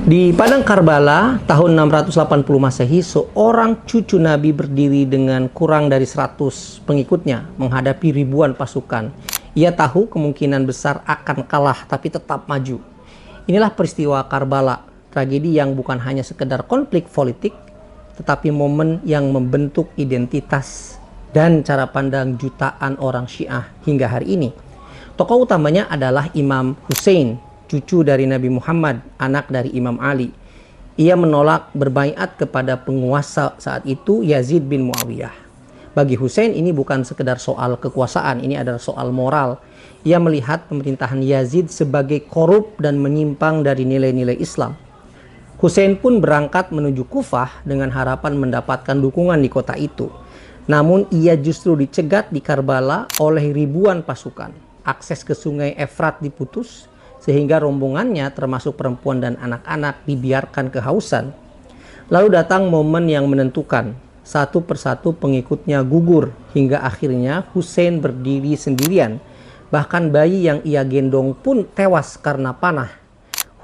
Di Padang Karbala, tahun 680 Masehi, seorang cucu Nabi berdiri dengan kurang dari 100 pengikutnya menghadapi ribuan pasukan. Ia tahu kemungkinan besar akan kalah, tapi tetap maju. Inilah peristiwa Karbala, tragedi yang bukan hanya sekedar konflik politik, tetapi momen yang membentuk identitas dan cara pandang jutaan orang Syiah hingga hari ini. Tokoh utamanya adalah Imam Hussein, cucu dari Nabi Muhammad, anak dari Imam Ali. Ia menolak berbaiat kepada penguasa saat itu, Yazid bin Muawiyah. Bagi Hussein ini bukan sekedar soal kekuasaan, ini adalah soal moral. Ia melihat pemerintahan Yazid sebagai korup dan menyimpang dari nilai-nilai Islam. Hussein pun berangkat menuju Kufah dengan harapan mendapatkan dukungan di kota itu. Namun ia justru dicegat di Karbala oleh ribuan pasukan. Akses ke sungai Efrat diputus, sehingga rombongannya termasuk perempuan dan anak-anak dibiarkan kehausan. Lalu datang momen yang menentukan. Satu persatu pengikutnya gugur hingga akhirnya Hussein berdiri sendirian. Bahkan bayi yang ia gendong pun tewas karena panah.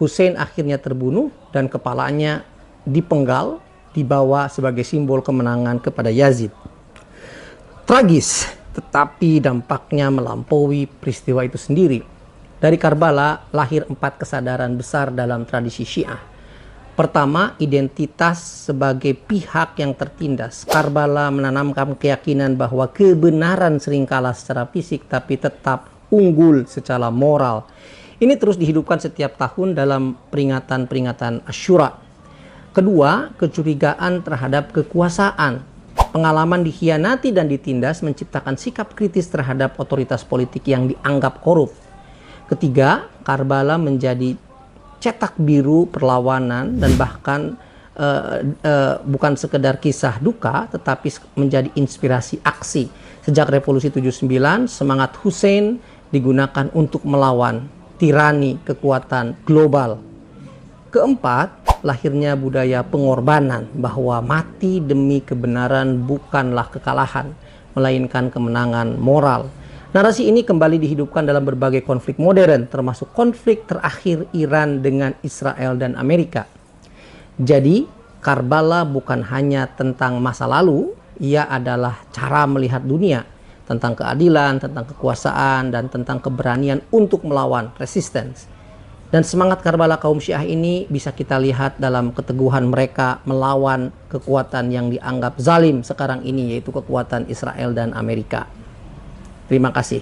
Hussein akhirnya terbunuh dan kepalanya dipenggal, dibawa sebagai simbol kemenangan kepada Yazid. Tragis, tetapi dampaknya melampaui peristiwa itu sendiri. Dari Karbala lahir 4 kesadaran besar dalam tradisi Syiah. Pertama, identitas sebagai pihak yang tertindas. Karbala menanamkan keyakinan bahwa kebenaran sering kalah secara fisik tapi tetap unggul secara moral. Ini terus dihidupkan setiap tahun dalam peringatan-peringatan Asyura. Kedua, kecurigaan terhadap kekuasaan. Pengalaman dikhianati dan ditindas menciptakan sikap kritis terhadap otoritas politik yang dianggap korup. Ketiga, Karbala menjadi cetak biru perlawanan dan bahkan bukan sekedar kisah duka, tetapi menjadi inspirasi aksi. Sejak Revolusi 79, semangat Hussein digunakan untuk melawan tirani kekuatan global. Keempat, lahirnya budaya pengorbanan, bahwa mati demi kebenaran bukanlah kekalahan, melainkan kemenangan moral. Narasi ini kembali dihidupkan dalam berbagai konflik modern, termasuk konflik terakhir Iran dengan Israel dan Amerika. Jadi, Karbala bukan hanya tentang masa lalu, ia adalah cara melihat dunia, tentang keadilan, tentang kekuasaan, dan tentang keberanian untuk melawan resistance. Dan semangat Karbala kaum Syiah ini bisa kita lihat dalam keteguhan mereka melawan kekuatan yang dianggap zalim sekarang ini, yaitu kekuatan Israel dan Amerika. Terima kasih.